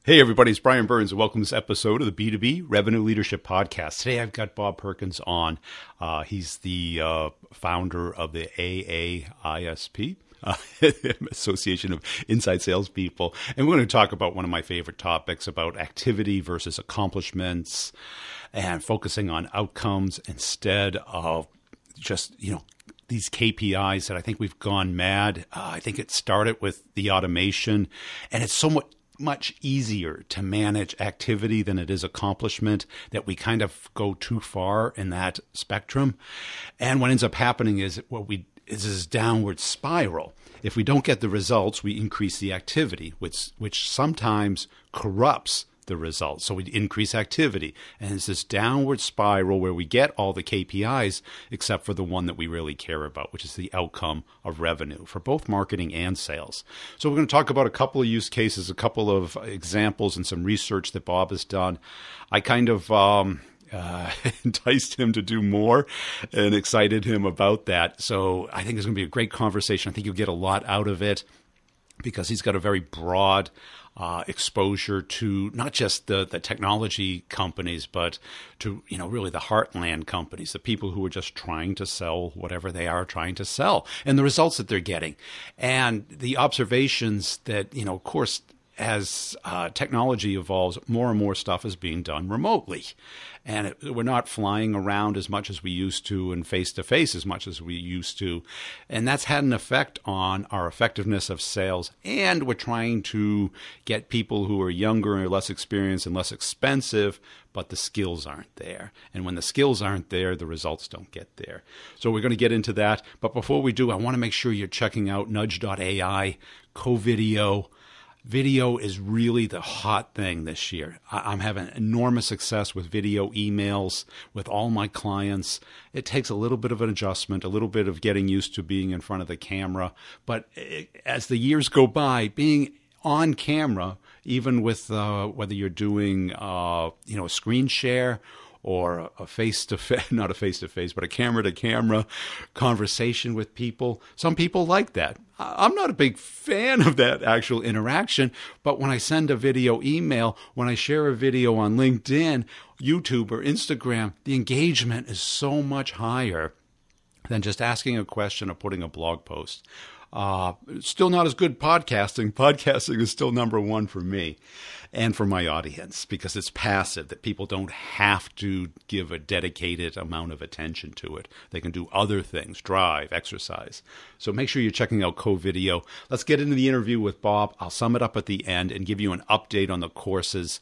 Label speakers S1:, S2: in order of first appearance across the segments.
S1: Hey everybody, it's Brian Burns and welcome to this episode of the B2B Revenue Leadership Podcast. Today I've got Bob Perkins on. He's the founder of the AAISP, Association of Inside Salespeople. And we're going to talk about one of my favorite topics about activity versus accomplishments and focusing on outcomes instead of just, these KPIs that I think we've gone mad. I think it started with the automation, and it's somewhat much easier to manage activity than it is accomplishment, that we kind of go too far in that spectrum. And what ends up happening is this downward spiral. If we don't get the results, we increase the activity, which sometimes corrupts the results. So we increase activity. And it's this downward spiral where we get all the KPIs except for the one that we really care about, which is the outcome of revenue for both marketing and sales. So we're going to talk about a couple of use cases, a couple of examples, and some research that Bob has done. I kind of enticed him to do more and excited him about that. So I think it's going to be a great conversation. I think you'll get a lot out of it because he's got a very broad exposure to not just the technology companies, but to, really the heartland companies, the people who are just trying to sell whatever they are trying to sell and the results that they're getting. And the observations that, of course, as technology evolves, more and more stuff is being done remotely. And we're not flying around as much as we used to and face-to-face as much as we used to. And that's had an effect on our effectiveness of sales. And we're trying to get people who are younger and less experienced and less expensive, but the skills aren't there. And when the skills aren't there, the results don't get there. So we're going to get into that. But before we do, I want to make sure you're checking out nudge.ai, co-video. Video is really the hot thing this year. I'm having enormous success with video emails with all my clients. It takes a little bit of an adjustment, a little bit of getting used to being in front of the camera. But as the years go by, being on camera, even with whether you're doing a screen share or a face-to-face, not a face-to-face, but a camera-to-camera conversation with people. Some people like that. I'm not a big fan of that actual interaction, but when I send a video email, when I share a video on LinkedIn, YouTube, or Instagram, the engagement is so much higher than just asking a question or putting a blog post. Still not as good podcasting. Podcasting is still number one for me and for my audience because it's passive, that people don't have to give a dedicated amount of attention to it. They can do other things, drive, exercise. So make sure you're checking out Co-Video. Let's get into the interview with Bob. I'll sum it up at the end and give you an update on the courses.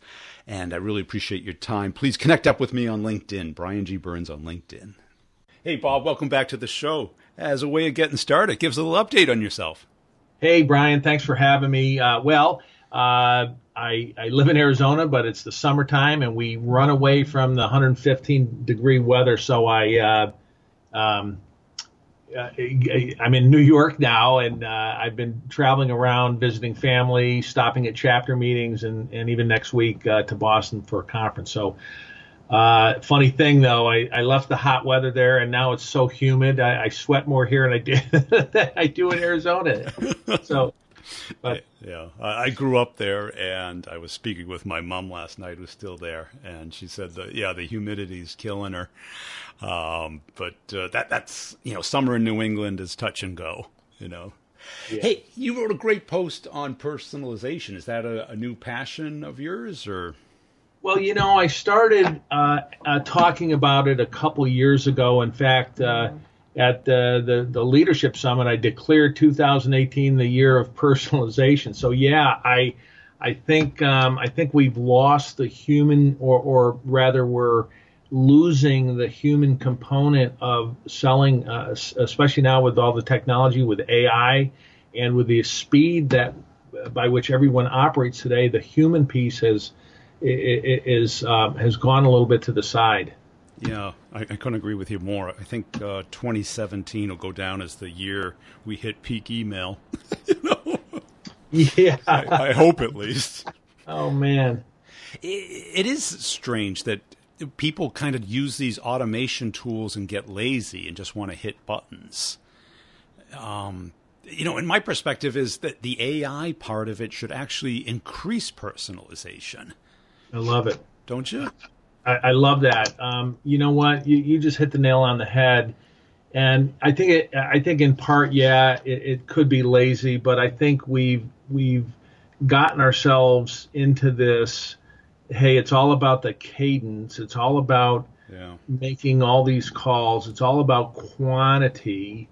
S1: And I really appreciate your time. Please connect up with me on LinkedIn, Brian G. Burns on LinkedIn. Hey, Bob, welcome back to the show. As a way of getting started, give us a little update on yourself.
S2: Hey, Brian, thanks for having me. I live in Arizona, but it's the summertime, and we run away from the 115-degree weather. So I'm in New York now, and I've been traveling around, visiting family, stopping at chapter meetings, and even next week to Boston for a conference. So funny thing, though, I left the hot weather there, and now it's so humid. I sweat more here than I do in Arizona. So, but
S1: yeah, I grew up there, and I was speaking with my mom last night, who's still there, and she said the humidity's killing her. But that's summer in New England is touch and go. Yeah. Hey, you wrote a great post on personalization. Is that a new passion of yours, or?
S2: Well, I started talking about it a couple years ago. In fact, at the Leadership Summit, I declared 2018 the year of personalization. So, yeah, I think we've lost the human, or rather, we're losing the human component of selling, especially now with all the technology, with AI, and with the speed by which everyone operates today. The human piece has gone a little bit to the side.
S1: Yeah, I couldn't agree with you more. I think 2017 will go down as the year we hit peak email.
S2: Yeah.
S1: I hope at least.
S2: Oh, man.
S1: It is strange that people kind of use these automation tools and get lazy and just want to hit buttons. in my perspective is that the AI part of it should actually increase personalization.
S2: I love it.
S1: Don't you?
S2: I love that. You know what? You just hit the nail on the head. And I think in part, it could be lazy, but I think we've gotten ourselves into this. Hey, it's all about the cadence. It's all about making all these calls. It's all about quantity.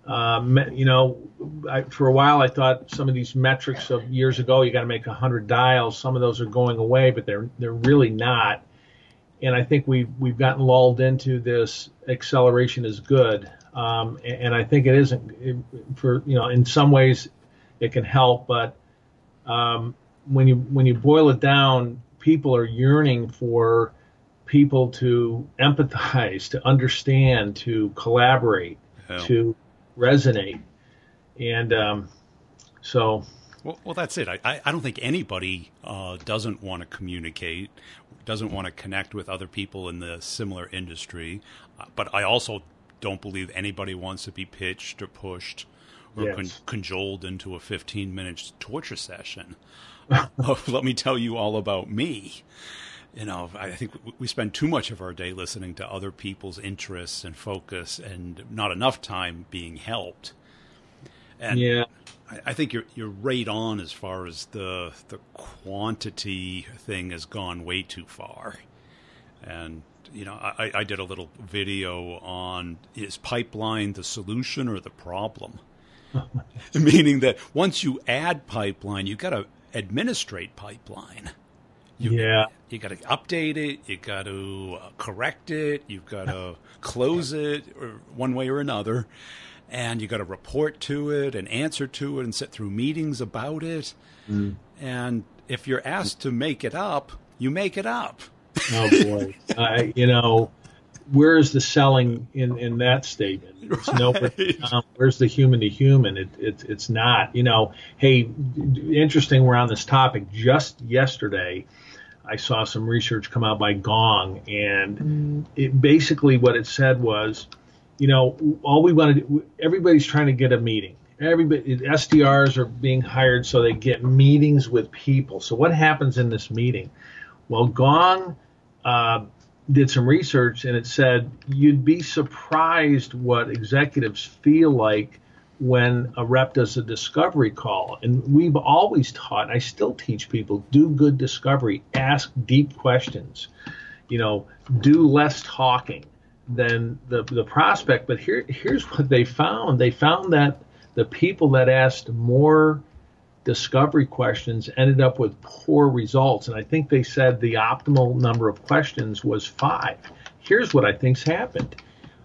S2: For a while, I thought some of these metrics of years ago, you got to make 100 dials. Some of those are going away, but they're really not. And I think we've gotten lulled into this acceleration is good. And I think it isn't in some ways it can help, but when you boil it down, people are yearning for people to empathize, to understand, to collaborate, to resonate. And so.
S1: Well, that's it. I don't think anybody doesn't want to communicate, doesn't want to connect with other people in the similar industry. But I also don't believe anybody wants to be pitched or pushed or cajoled into a 15-minute torture session. Let me tell you all about me. I think we spend too much of our day listening to other people's interests and focus and not enough time being helped. And I think you're right on as far as the quantity thing has gone way too far. And, I did a little video on, is pipeline the solution or the problem? Meaning that once you add pipeline, you got to administrate pipeline. You got to update it. You got to correct it. You've got to close it or one way or another. And you got to report to it and answer to it and sit through meetings about it. Mm. And if you're asked to make it up, you make it up.
S2: Oh, boy. Where's the selling in that statement? It's where's the human to human? It's not. Hey, interesting, we're on this topic. Just yesterday, I saw some research come out by Gong, and it basically what it said was, all we want to do, everybody's trying to get a meeting. SDRs are being hired so they get meetings with people. So what happens in this meeting? Well, Gong did some research, and it said you'd be surprised what executives feel like when a rep does a discovery call. And we've always taught, and I still teach people, do good discovery, ask deep questions, do less talking than the prospect. But here's what they found. They found that the people that asked more discovery questions ended up with poor results. And I think they said the optimal number of questions was 5. Here's what I think's happened.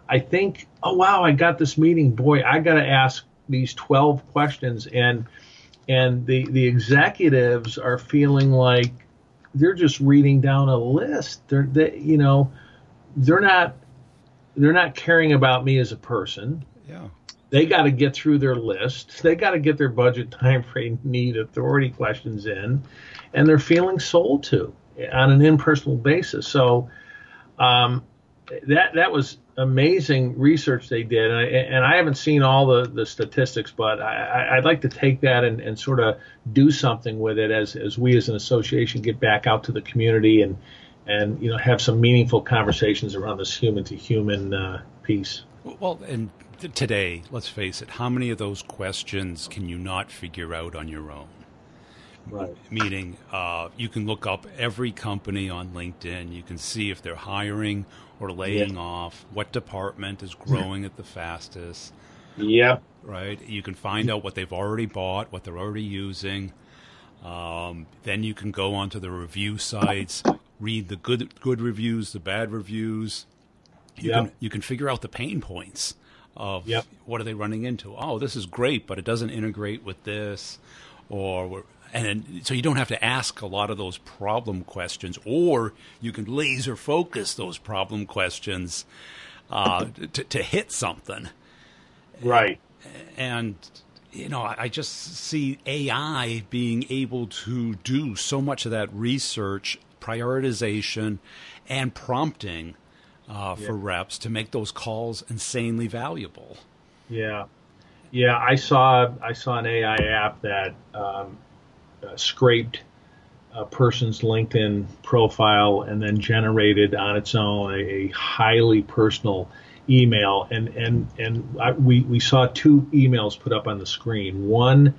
S2: I think, oh, wow, I got this meeting. Boy, I got to ask these 12 questions. And the executives are feeling like they're just reading down a list. They're not caring about me as a person.
S1: Yeah.
S2: They got to get through their list. They got to get their budget, time frame, need, authority questions in, and they're feeling sold to on an impersonal basis. So that was amazing research they did, and I haven't seen all the statistics, but I'd like to take that and sort of do something with it as we as an association get back out to the community and have some meaningful conversations around this human to human piece.
S1: Well, and today, let's face it, how many of those questions can you not figure out on your own?
S2: Right.
S1: Meaning, you can look up every company on LinkedIn. You can see if they're hiring or laying off, what department is growing at the fastest.
S2: Yep.
S1: Right. You can find out what they've already bought, what they're already using. Then you can go onto the review sites, read the good reviews, the bad reviews. You can figure out the pain points of what are they running into. Oh, this is great, but it doesn't integrate with this, so you don't have to ask a lot of those problem questions, or you can laser focus those problem questions to hit something.
S2: Right.
S1: And I just see AI being able to do so much of that research, prioritization, and prompting for reps to make those calls insanely valuable.
S2: Yeah. Yeah, I saw an AI app that scraped a person's LinkedIn profile and then generated on its own a highly personal email. We saw two emails put up on the screen. One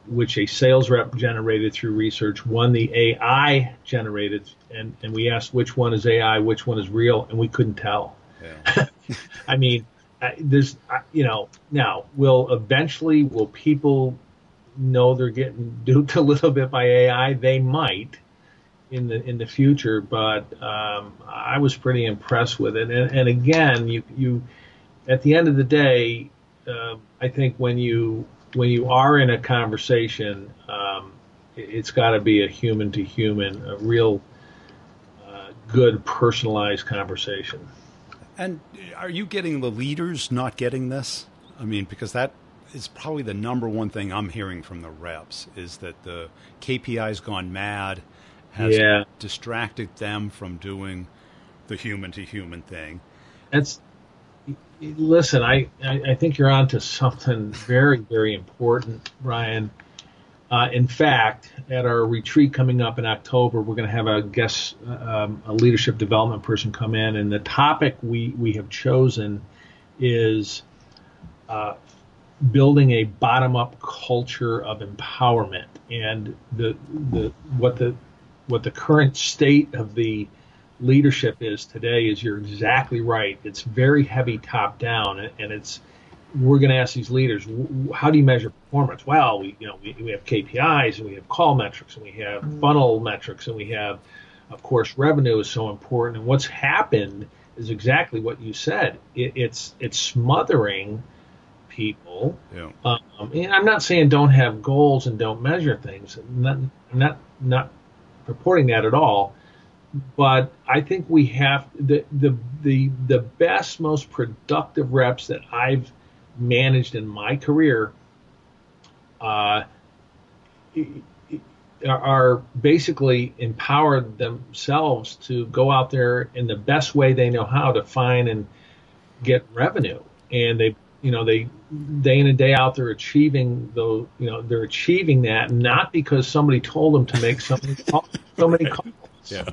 S2: which a sales rep generated through research, one the AI generated, and we asked which one is AI, which one is real, and we couldn't tell.
S1: Yeah.
S2: I mean, now will people know they're getting duped a little bit by AI? They might in the future, but I was pretty impressed with it. And again, you at the end of the day, I think when you are in a conversation, it's got to be a human to human, a real good personalized conversation.
S1: And are you getting the leaders not getting this? I mean, because that is probably the number one thing I'm hearing from the reps is that the KPI's gone mad, has distracted them from doing the human to human thing.
S2: Listen, I think you're onto something very, very important, Brian. In fact, at our retreat coming up in October, we're going to have a guest, a leadership development person come in, and the topic we have chosen is building a bottom-up culture of empowerment. And what the current state of the leadership is today is, you're exactly right. It's very heavy top down, and we're going to ask these leaders, how do you measure performance? Well, we have KPIs, and we have call metrics, and we have funnel metrics, and we have, of course, revenue is so important. And what's happened is exactly what you said. It's smothering people. Yeah. And I'm not saying don't have goals and don't measure things. I'm not purporting that at all. But I think we have the best, most productive reps that I've managed in my career are basically empowered themselves to go out there in the best way they know how to find and get revenue. And they day in and day out, they're achieving they're achieving that, not because somebody told them to make so many calls.
S1: Yeah.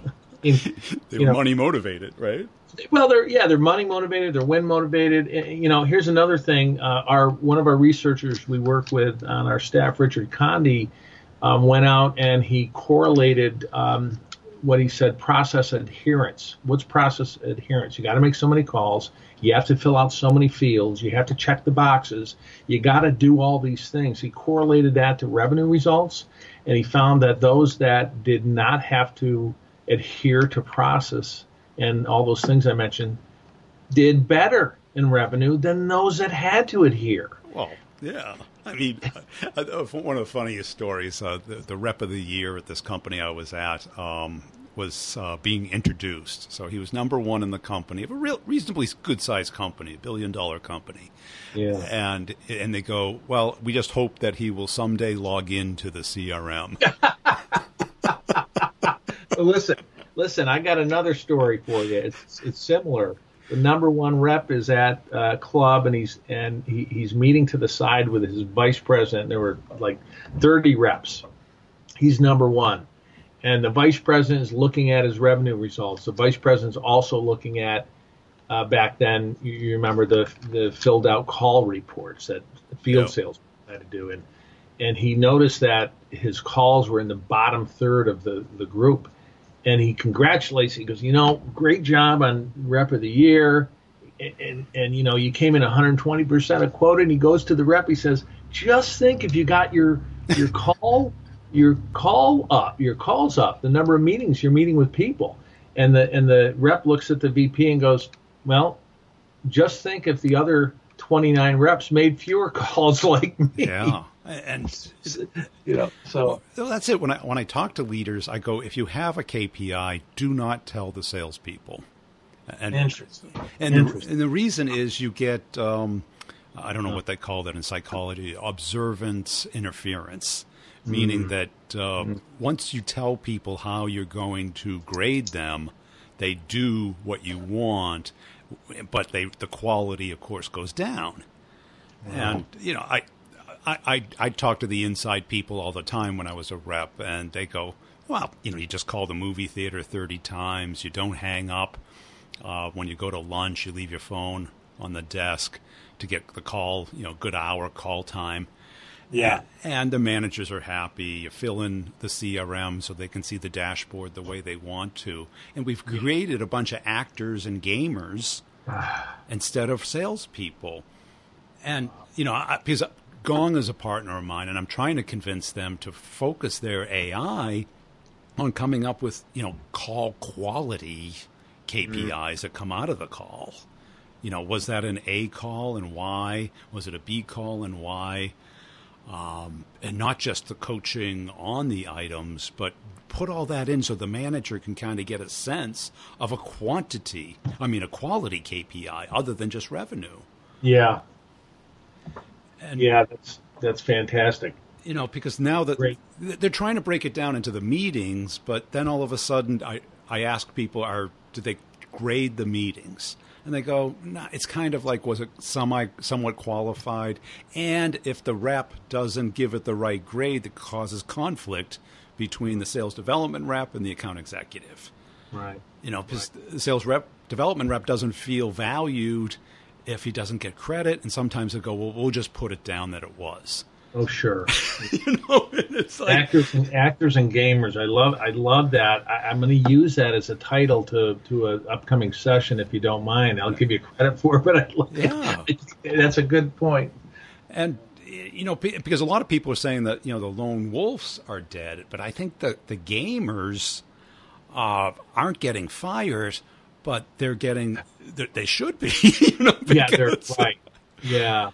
S1: They're money motivated, right?
S2: Well, they're money motivated. They're win motivated. Here's another thing. One of our researchers we work with on our staff, Richard Condi, went out and he correlated what he said, process adherence. What's process adherence? You got to make so many calls. You have to fill out so many fields. You have to check the boxes. You got to do all these things. He correlated that to revenue results, and he found that those that did not have to adhere to process and all those things I mentioned did better in revenue than those that had to adhere.
S1: Well, yeah. I mean, one of the funniest stories, the rep of the year at this company I was at was being introduced. So he was number one in the company, of a reasonably good-sized company, $1 billion company.
S2: Yeah.
S1: And they go, well, we just hope that he will someday log into the CRM.
S2: Listen, I got another story for you. It's similar. The number one rep is at a club, and he's meeting to the side with his vice president. There were like 30 reps. He's number one, and the vice president is looking at his revenue results. The vice president's also looking at back then. You remember the filled out call reports that the field sales had to do, and he noticed that his calls were in the bottom third of the group. And he congratulates. He goes, great job on rep of the year, and you came in 120% of quota. And he goes to the rep. He says, just think if you got your calls up, the number of meetings you're meeting with people. And the rep looks at the VP and goes, well, just think if the other 29 reps made fewer calls like me.
S1: Yeah. And so that's it. When I talk to leaders, I go, if you have a KPI, do not tell the salespeople.
S2: Interesting.
S1: And the reason is you get I don't know what they call that in psychology, observance interference, meaning that once you tell people how you're going to grade them, they do what you want, but the quality, of course, goes down. And, I talk to the inside people all the time when I was a rep, and they go, well, you just call the movie theater 30 times. You don't hang up. When you go to lunch, you leave your phone on the desk to get the call, good hour call time.
S2: Yeah.
S1: And the managers are happy. You fill in the CRM so they can see the dashboard the way they want to. And we've created a bunch of actors and gamers instead of salespeople. And, because Gong is a partner of mine, and I'm trying to convince them to focus their AI on coming up with, call quality KPIs that come out of the call. Was that an A call and why? Was it a B call and why? And not just the coaching on the items, but put all that in so the manager can kind of get a sense of a quality KPI other than just revenue.
S2: Yeah.
S1: And,
S2: that's fantastic.
S1: Because now that they're trying to break it down into the meetings, but then all of a sudden I ask people, do they grade the meetings? And they go, nah, it's kind of like, was it somewhat qualified? And if the rep doesn't give it the right grade, that causes conflict between the sales development rep and the account executive.
S2: Right.
S1: Because the sales development rep doesn't feel valued if he doesn't get credit. And sometimes they go, well, we'll just put it down that it was.
S2: Oh, sure.
S1: It's like
S2: actors and gamers. I love that. I'm going to use that as a title to an upcoming session, if you don't mind. I'll give you credit for it, but that's a good point.
S1: And because a lot of people are saying that the lone wolves are dead, but I think that the gamers aren't getting fired, but they're getting. They should be.
S2: Yeah, they're right. Yeah.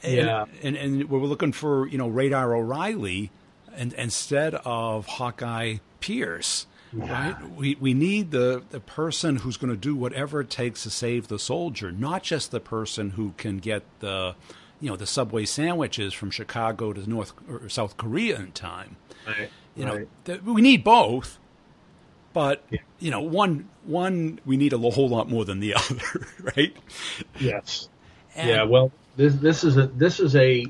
S1: And we're looking for, Radar O'Reilly instead of Hawkeye Pierce, right? We need the person who's going to do whatever it takes to save the soldier, not just the person who can get the Subway sandwiches from Chicago to North or South Korea in time.
S2: Right.
S1: We need both, but one we need a whole lot more than the other, right?
S2: Yes. Well. This is a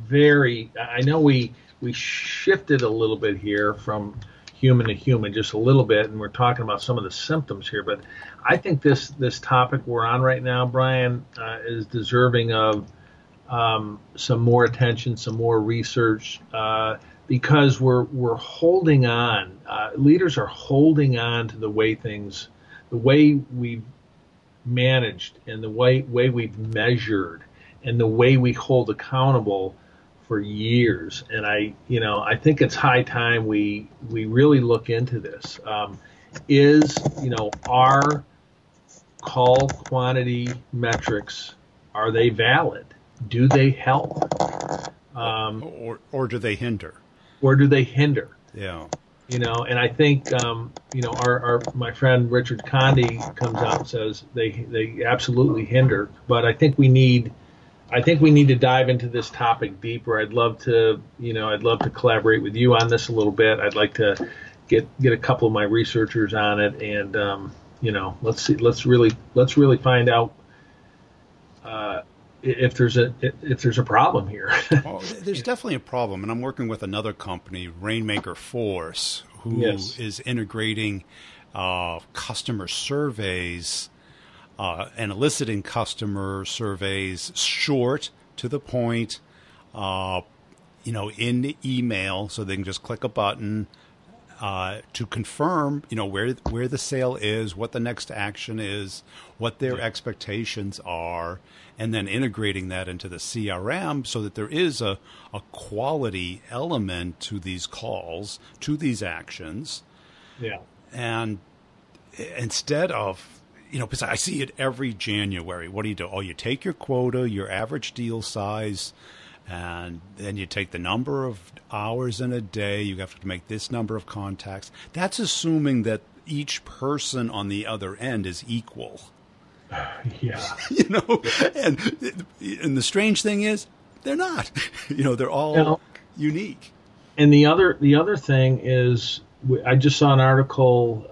S2: very. I know we shifted a little bit here from human to human, just a little bit, and we're talking about some of the symptoms here. But I think this topic we're on right now, Brian, is deserving of some more attention, some more research, because we're holding on. Leaders are holding on to the way we've managed and the way we've measured. And the way we hold accountable for years, and I think it's high time we really look into this. Our call quantity metrics, are they valid? Do they help?
S1: Or do they hinder?
S2: Yeah. And I think my friend Richard Condi comes out and says they absolutely hinder, but I think we need to dive into this topic deeper. I'd love to collaborate with you on this a little bit. I'd like to get a couple of my researchers on it, and let's really find out if there's a problem here.
S1: Well, there's definitely a problem, and I'm working with another company, Rainmaker Force, who is integrating customer surveys. And eliciting customer surveys short, to the point, in the email, so they can just click a button to confirm, where the sale is, what the next action is, what their expectations are, and then integrating that into the CRM so that there is a quality element to these calls, to these actions.
S2: Yeah.
S1: And instead of, because I see it every January. What do you do? Oh, you take your quota, your average deal size, and then you take the number of hours in a day. You have to make this number of contacts. That's assuming that each person on the other end is equal.
S2: Yeah.
S1: And the strange thing is, they're not. They're all unique.
S2: And the other thing is, I just saw an article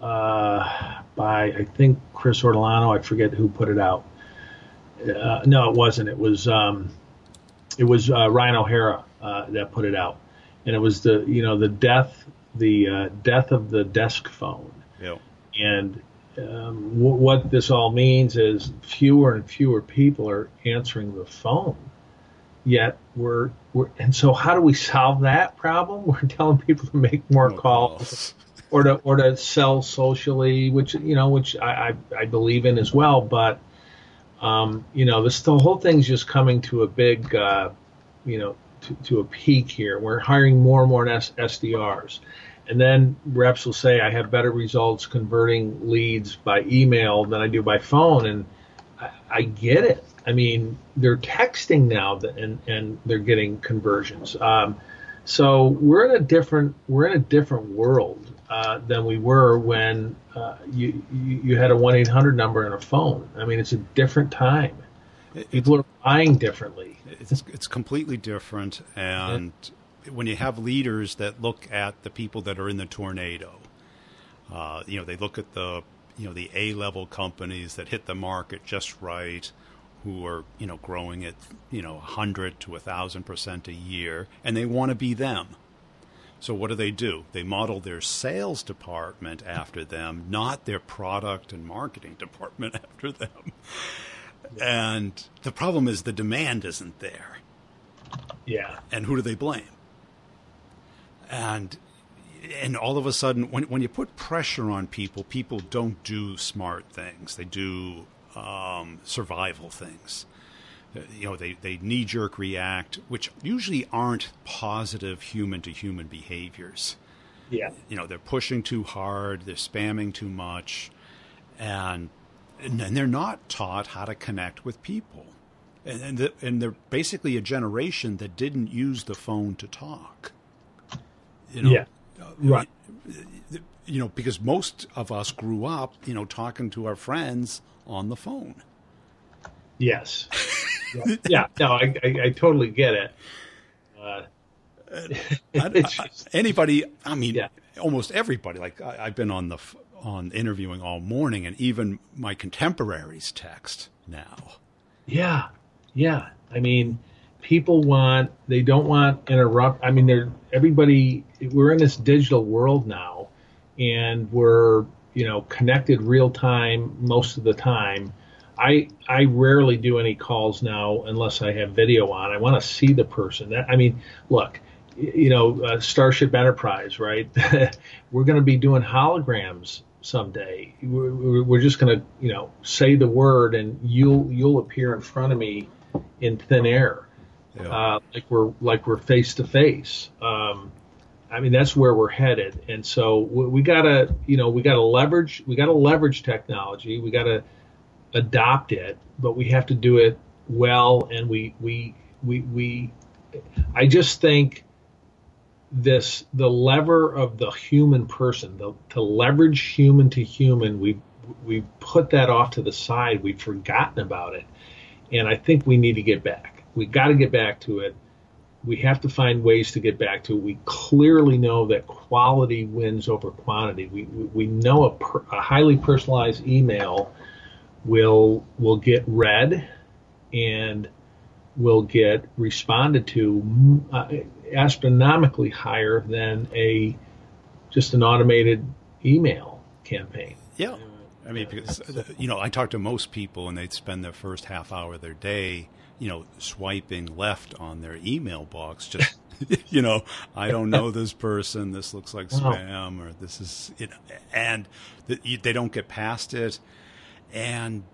S2: by, I think, Chris Ortolano. I forget who put it out. No, it wasn't. It was It was Ryan O'Hara that put it out, and it was the death of the desk phone.
S1: Yeah.
S2: And what this all means is fewer and fewer people are answering the phone. Yet and so how do we solve that problem? We're telling people to make more calls or to sell socially, which I believe in as well. But the whole thing's just coming to a big to a peak here. We're hiring more and more SDRs. And then reps will say, I have better results converting leads by email than I do by phone. And I get it. I mean, they're texting now and they're getting conversions. So we're in a different world than we were when you had a 1-800 number and a phone. I mean, it's a different time. People are buying differently.
S1: It's completely different. And when you have leaders that look at the people that are in the tornado, they look at the A-level companies that hit the market just right, who are growing at 100 to 1,000% a year, and they want to be them. So what do? They model their sales department after them, not their product and marketing department after them. And the problem is the demand isn't there.
S2: Yeah.
S1: And who do they blame? And all of a sudden, when you put pressure on people don't do smart things. They do survival things. They knee-jerk react, which usually aren't positive human-to-human behaviors.
S2: Yeah.
S1: They're pushing too hard, they're spamming too much, and they're not taught how to connect with people. And they're basically a generation that didn't use the phone to talk.
S2: Yeah. Right.
S1: Because most of us grew up, talking to our friends on the phone.
S2: Yes. Yeah. No, I totally get it.
S1: Anybody, almost everybody. Like I've been on interviewing all morning, and even my contemporaries text now.
S2: Yeah. Yeah. I mean, people they don't want interrupt. I mean, we're in this digital world now, and we're, connected real time most of the time. I rarely do any calls now unless I have video on. I want to see the person. Look, Starship Enterprise, right? We're going to be doing holograms someday. We're just going to, say the word and you'll appear in front of me in thin air.
S1: Yeah.
S2: Like we're face to face. That's where we're headed. And so we gotta leverage technology. We gotta adopt it, but we have to do it well. And I just think the lever of the human person, to leverage human to human, we put that off to the side. We've forgotten about it. And I think we need to get back. We got to get back to it. We have to find ways to get back to it. We clearly know that quality wins over quantity. We know a highly personalized email will get read and will get responded to astronomically higher than just an automated email campaign.
S1: Yeah. Because, I talk to most people and they'd spend their first half hour of their day, swiping left on their email box. Just, I don't know this person. This looks like spam, or this is, and they don't get past it. And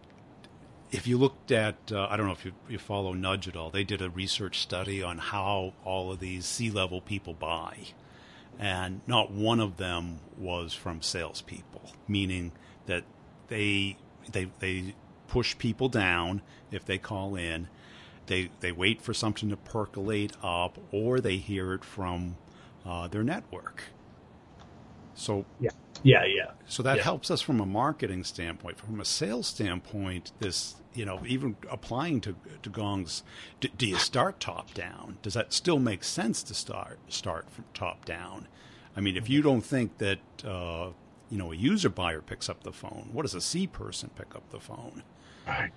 S1: if you looked at, I don't know if you follow Nudge at all, they did a research study on how all of these C-level people buy. And not one of them was from salespeople, meaning that they push people down if they call in. They wait for something to percolate up, or they hear it from their network. So
S2: yeah.
S1: So that helps us from a marketing standpoint. From a sales standpoint, this even applying to Gong's, do you start top down? Does that still make sense to start from top down? If you don't think that a user buyer picks up the phone, what does a C person pick up the phone?
S2: Right.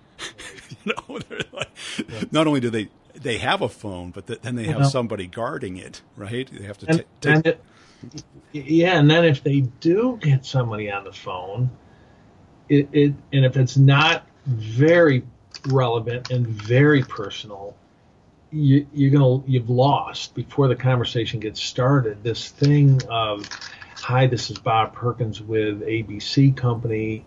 S1: Not only do they they have a phone, but then they have somebody guarding it, right? They have to take.
S2: And then if they do get somebody on the phone, and if it's not very relevant and very personal, you've lost before the conversation gets started. This thing of, hi, this is Bob Perkins with ABC Company.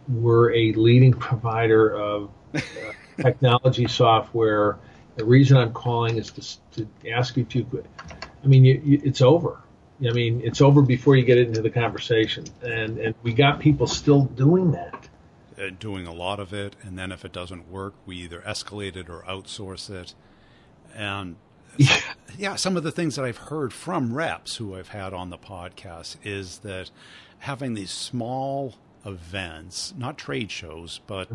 S2: We're a leading provider of technology software. The reason I'm calling is to ask you if you could. I mean, it's over. I mean, it's over before you get into the conversation. And we got people still doing that.
S1: Doing a lot of it. And then if it doesn't work, we either escalate it or outsource it. And some of the things that I've heard from reps who I've had on the podcast is that having these small events, not trade shows, but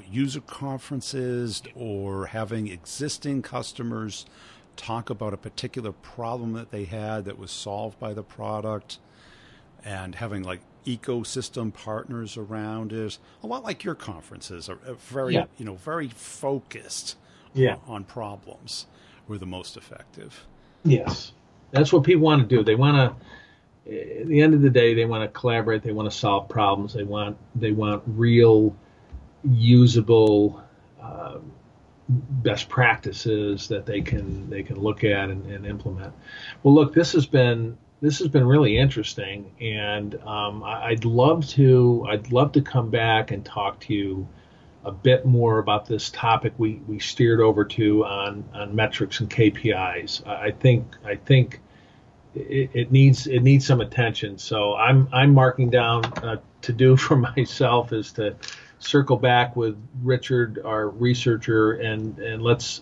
S1: user conferences, or having existing customers talk about a particular problem that they had that was solved by the product, and having like ecosystem partners around it, a lot like your conferences are very, very focused on problems, were the most effective.
S2: Yes. That's what people want to do. They want to, at the end of the day, they want to collaborate. They want to solve problems. They want real usable best practices that they can look at and implement. Well, look, this has been really interesting, and I'd love to come back and talk to you a bit more about this topic we steered over to on metrics and KPIs. I think it needs some attention. So I'm marking down to do for myself is to circle back with Richard, our researcher, and let's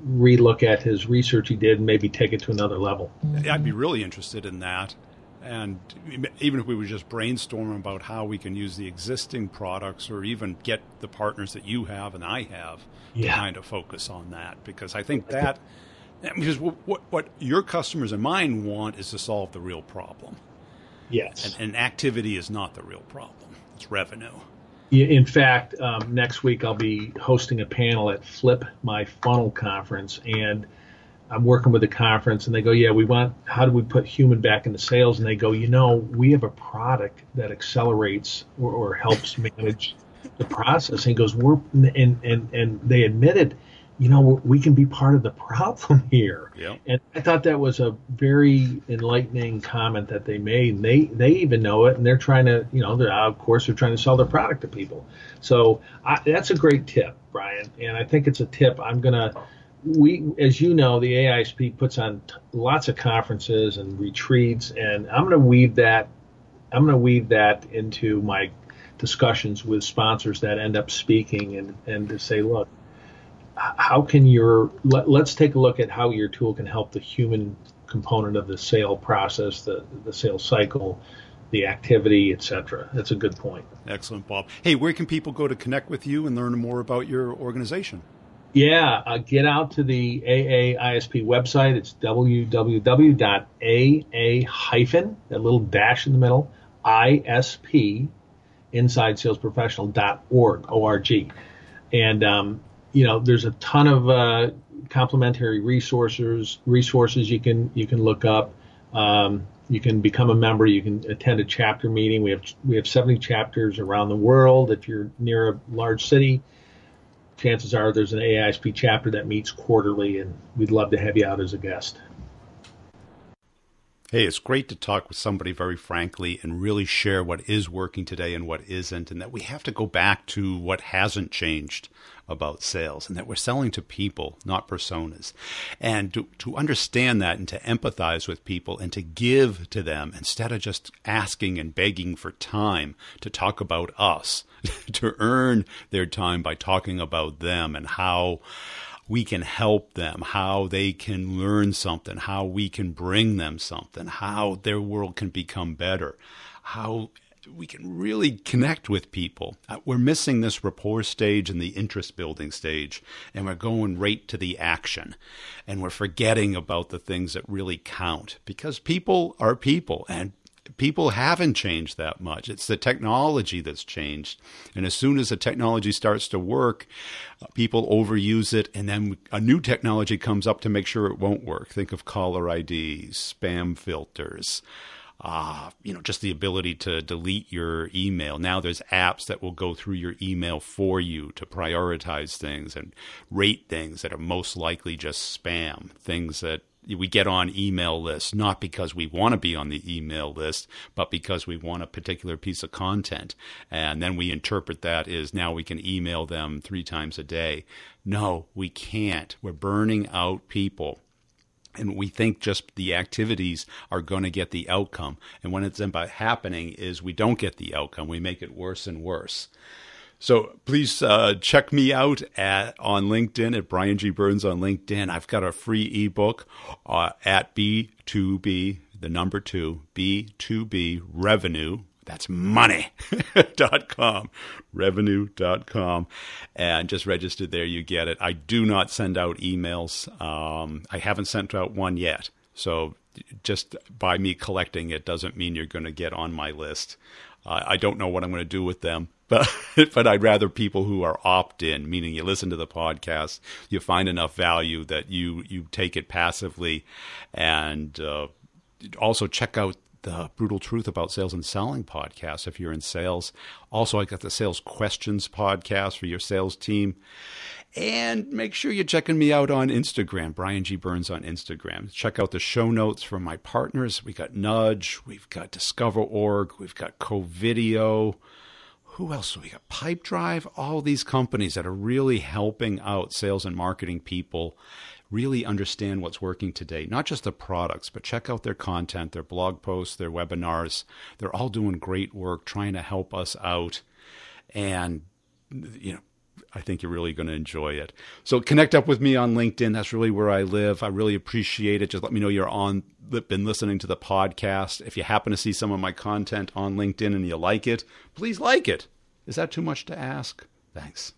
S2: relook at his research he did and maybe take it to another level.
S1: I'd be really interested in that. And even if we would just brainstorm about how we can use the existing products, or even get the partners that you have and I have to kind of focus on that. Because I think because what your customers and mine want is to solve the real problem.
S2: Yes.
S1: And activity is not the real problem. It's revenue.
S2: In fact, next week I'll be hosting a panel at Flip My Funnel conference, and I'm working with the conference, and they go, how do we put human back into sales? And they go, we have a product that accelerates or helps manage the process. And he goes, and they admitted, we can be part of the problem here. Yep. And I thought that was a very enlightening comment that they made. And they even know it, and they're trying to, of course, they're trying to sell their product to people. So that's a great tip, Brian. And I think it's a tip as you know, the AISP puts on lots of conferences and retreats, and I'm going to weave that into my discussions with sponsors that end up speaking, and to say, look, how can let's take a look at how your tool can help the human component of the sale process, the sales cycle, the activity, etc. That's a good point.
S1: Excellent, Bob. Hey, where can people go to connect with you and learn more about your organization?
S2: Yeah, get out to the AAISP website. It's www.aa- that little dash in the middle, ISP, InsideSalesProfessional.org, O-R-G. And, there's a ton of complementary resources you can look up. You can become a member. You can attend a chapter meeting. We have 70 chapters around the world. If you're near a large city, chances are there's an AISP chapter that meets quarterly, and we'd love to have you out as a guest.
S1: Hey, it's great to talk with somebody very frankly and really share what is working today and what isn't, and that we have to go back to what hasn't changed about sales, and that we're selling to people, not personas. And to understand that and to empathize with people and to give to them instead of just asking and begging for time to talk about us, to earn their time by talking about them and how we can help them, how they can learn something, how we can bring them something, how their world can become better, how we can really connect with people. We're missing this rapport stage and the interest building stage, and we're going right to the action. And we're forgetting about the things that really count, because people are people, and people haven't changed that much. It's the technology that's changed. And as soon as the technology starts to work, people overuse it, and then a new technology comes up to make sure it won't work. Think of caller IDs, spam filters, just the ability to delete your email. Now there's apps that will go through your email for you to prioritize things and rate things that are most likely just spam, things that we get on email lists, not because we want to be on the email list, but because we want a particular piece of content. And then we interpret that as now we can email them 3 times a day. No, we can't. We're burning out people. And we think just the activities are going to get the outcome. And when it's about happening is we don't get the outcome. We make it worse and worse. So please check me out on LinkedIn at Brian G. Burns on LinkedIn. I've got a free ebook at B2B, the number 2, B2B revenue. That's money.com, revenue.com. And just registered there, you get it. I do not send out emails. I haven't sent out one yet. So just by me collecting it doesn't mean you're going to get on my list. I don't know what I'm going to do with them, but I'd rather people who are opt-in, meaning you listen to the podcast, you find enough value that you take it passively, and also check out the Brutal Truth About Sales and Selling podcast if you're in sales. Also, I got the Sales Questions podcast for your sales team. And make sure you're checking me out on Instagram, Brian G. Burns on Instagram. Check out the show notes from my partners. We got Nudge, we've got Discover.org, we've got CoVideo. Who else do we got? Pipedrive, all these companies that are really helping out sales and marketing people really understand what's working today. Not just the products, but check out their content, their blog posts, their webinars. They're all doing great work trying to help us out. And, I think you're really going to enjoy it. So connect up with me on LinkedIn. That's really where I live. I really appreciate it. Just let me know you're been listening to the podcast. If you happen to see some of my content on LinkedIn and you like it, please like it. Is that too much to ask? Thanks.